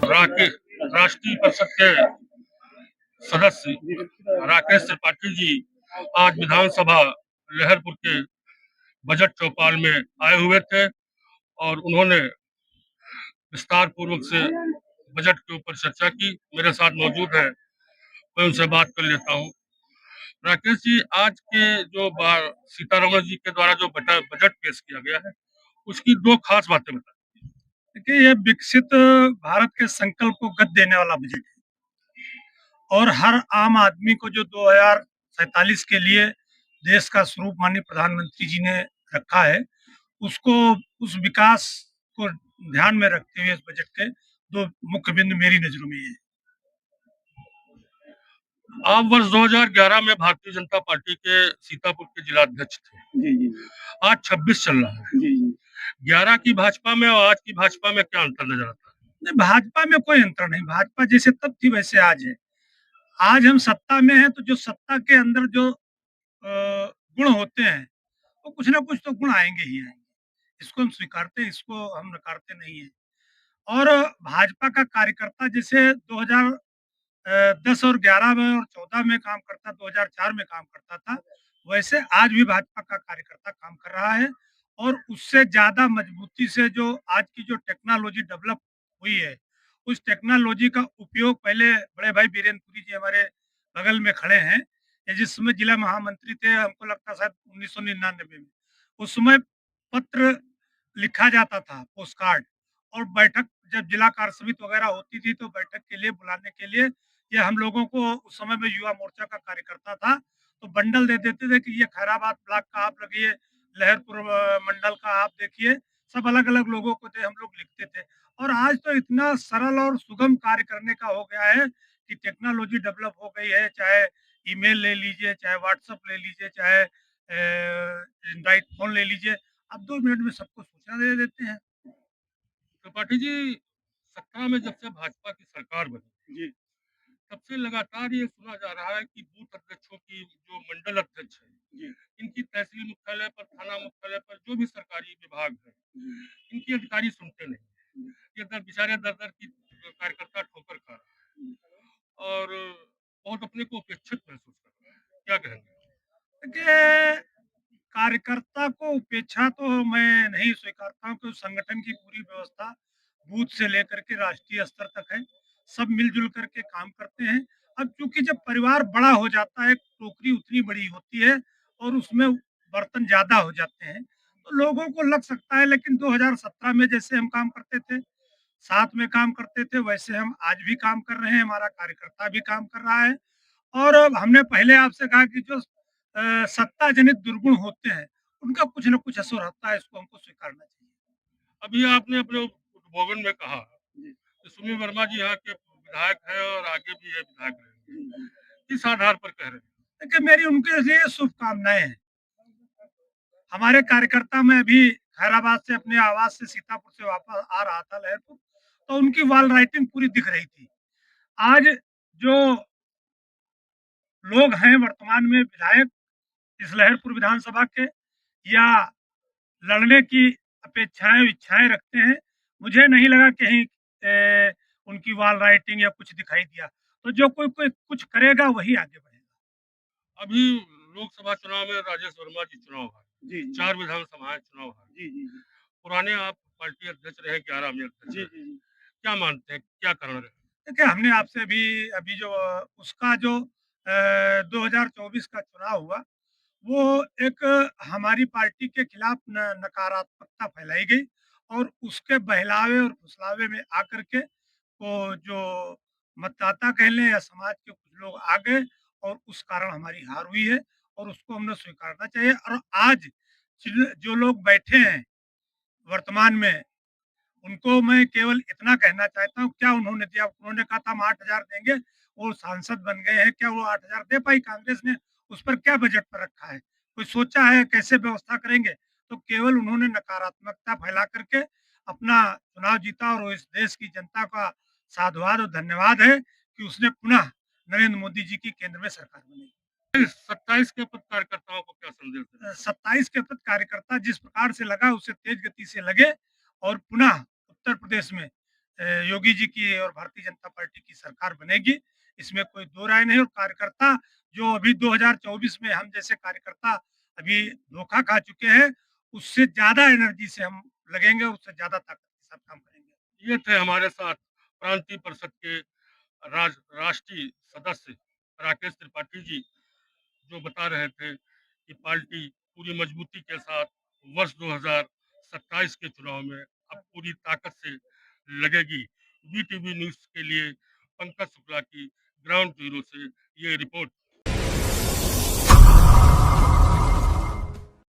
राके राष्ट्रीय परिषद के सदस्य राकेश त्रिपाठी जी आज विधानसभा लहरपुर के बजट चौपाल में आए हुए थे और उन्होंने विस्तार पूर्वक से बजट के ऊपर चर्चा की। मेरे साथ मौजूद है, मैं उनसे बात कर लेता हूँ। राकेश जी, आज के जो सीतारमण जी के द्वारा जो बजट पेश किया गया है, उसकी दो खास बातें बताएं। देखिए, ये विकसित भारत के संकल्प को गति देने वाला बजट है और हर आम आदमी को जो 2047 के लिए देश का स्वरूप माननीय प्रधानमंत्री जी ने रखा है, उसको उस विकास को ध्यान में रखते हुए इस बजट के दो मुख्य बिंदु मेरी नजरों में ये है। आप वर्ष 2011 में भारतीय जनता पार्टी के सीतापुर के जिलाध्यक्ष थे। जी जी। आज 26 चल रहा है। जी जी। 11 की भाजपा में और आज की भाजपा में क्या अंतर नजर आता है? नहीं, भाजपा में कोई अंतर नहीं। भाजपा जैसे तब थी वैसे आज है। आज हम सत्ता में हैं तो जो सत्ता के अंदर जो गुण होते हैं, वो कुछ ना कुछ तो गुण आएंगे ही आएंगे। इसको हम स्वीकारते हैं, इसको हम नकारते नहीं है। और भाजपा का कार्यकर्ता जैसे 2010 और 11 में और 14 में काम करता, 2004 में काम करता था, वैसे आज भी भाजपा का कार्यकर्ता काम कर रहा है। और उससे ज्यादा मजबूती से जो आज की जो टेक्नोलॉजी डेवलप हुई है, उस टेक्नोलॉजी का उपयोग पहले बड़े भाई बीरेन पुरी जी हमारे बगल में खड़े हैं, ये जिस समय जिला महामंत्री थे, हमको लगता शायद 1999 में, उस समय पत्र लिखा जाता था, पोस्ट कार्ड, और बैठक जब जिला कार्य समिति वगैरह होती थी तो बैठक के लिए बुलाने के लिए ये हम लोगों को, उस समय में युवा मोर्चा का कार्यकर्ता था, तो बंडल दे देते थे कि ये खैराबाद ब्लॉक का आप लगिए, लहरपुर मंडल का आप देखिए, सब अलग अलग लोगों को थे, हम लोग लिखते थे। और आज तो इतना सरल और सुगम कार्य करने का हो गया है कि टेक्नोलॉजी डेवलप हो गई है, चाहे ईमेल ले लीजिए, चाहे व्हाट्सएप ले लीजिए, चाहे एंड्रॉइड फोन ले लीजिए, आप 2 मिनट में सबको सूचना दे देते हैं। त्रिपाठी जी, सत्ता में जब से भाजपा की सरकार बनी जी तब से लगातार ये सुना जा रहा है कि बूथ अध्यक्षों की जो मंडल अध्यक्ष है, जी इनकी तहसील मुख्यालय पर, थाना मुख्यालय पर जो भी सरकारी विभाग है, जी इनकी अधिकारी सुनते नहीं। ये बेचारे दर दर की कार्यकर्ता ठोकर खा रहा है और बहुत अपने को उपेक्षित महसूस कर रहा है, क्या कहेंगे? देखिए, कार्यकर्ता को उपेक्षा तो मैं नहीं स्वीकारता हूँ, क्योंकि संगठन की पूरी व्यवस्था बूथ से लेकर के राष्ट्रीय स्तर तक है, सब मिलजुल करके काम करते हैं। अब चूंकि जब परिवार बड़ा हो जाता है, टोकरी उतनी बड़ी होती है और उसमें बर्तन ज्यादा हो जाते हैं, तो लोगों को लग सकता है, लेकिन 2017 में जैसे हम काम करते थे, साथ में काम करते थे, वैसे हम आज भी काम कर रहे हैं, हमारा कार्यकर्ता भी काम कर रहा है। और हमने पहले आपसे कहा कि जो सत्ता जनित दुर्गुण होते हैं, उनका कुछ न कुछ असर होता है, इसको हमको स्वीकारना चाहिए। अभी आपने अपने उद्बोधन में कहा कि सुनील वर्मा जी यहाँ के विधायक है और आगे भी है विधायक रहेंगे, किस आधार पर कह रहे हैं? देखिए, मेरी उनके लिए शुभकामनाएं हैं। हमारे कार्यकर्ता में अभी खैराबाद से अपने आवास से सीतापुर से वापस आ रहा था लहरपुर, तो उनकी वॉल राइटिंग पूरी दिख रही थी। आज जो लोग हैं वर्तमान में विधायक इस लहरपुर विधानसभा के, या लड़ने की अपेक्षाएं इच्छाएं रखते हैं, मुझे नहीं लगा कहीं उनकी वॉल राइटिंग या कुछ दिखाई दिया। तो जो कोई कोई कुछ करेगा वही आगे बढ़ेगा। अभी लोकसभा चुनाव में राजेश वर्मा जी चुनाव है, जी 4 विधानसभाएं चुनाव है। जी जी जी पुराने आप पार्टी अध्यक्ष रहे, 11 में अध्यक्ष जी रहे। जी जी। क्या मानते हैं, क्या कारण रहे? देखिए, हमने आपसे भी अभी जो उसका जो 2024 का चुनाव हुआ, वो एक हमारी पार्टी के खिलाफ नकारात्मकता फैलाई गई, और उसके बहलावे और फुसलावे में आकर के वो जो मतदाता कह लें या समाज के कुछ लोग आ गए, और उस कारण हमारी हार हुई है, और उसको हमने स्वीकारना चाहिए। और आज जो लोग बैठे हैं वर्तमान में, उनको मैं केवल इतना कहना चाहता हूँ, क्या उन्होंने दिया? उन्होंने कहा था हम 8,000 देंगे, वो सांसद बन गए हैं, क्या वो 8,000 दे पाई कांग्रेस ने? उस पर क्या बजट पर रखा है? कोई सोचा है कैसे व्यवस्था करेंगे? तो केवल उन्होंने नकारात्मकता फैला करके अपना चुनाव जीता, और वो इस देश की जनता का साधुवाद और धन्यवाद है कि उसने पुनः नरेंद्र मोदी जी की केंद्र में सरकार बनी। 27 के पद कार्यकर्ताओं को क्या संदेश दें? 27 के प्रति कार्यकर्ता जिस प्रकार से लगा, उससे तेज गति से लगे, और पुनः उत्तर प्रदेश में योगी जी की और भारतीय जनता पार्टी की सरकार बनेगी, इसमें कोई दो राय नहीं। और कार्यकर्ता जो अभी 2024 में हम जैसे कार्यकर्ता अभी धोखा खा चुके हैं, उससे ज्यादा एनर्जी से हम लगेंगे, उससे ज्यादा ताकत के साथ काम करेंगे। ये थे हमारे साथ प्रांतीय परिषद के राष्ट्रीय सदस्य राकेश त्रिपाठी जी, जो बता रहे थे कि पार्टी पूरी मजबूती के साथ वर्ष 2027 के चुनाव में अब पूरी ताकत से लगेगी। वीटीवी न्यूज के लिए पंकज शुक्ला की ग्राउंड जीरो से ये रिपोर्ट।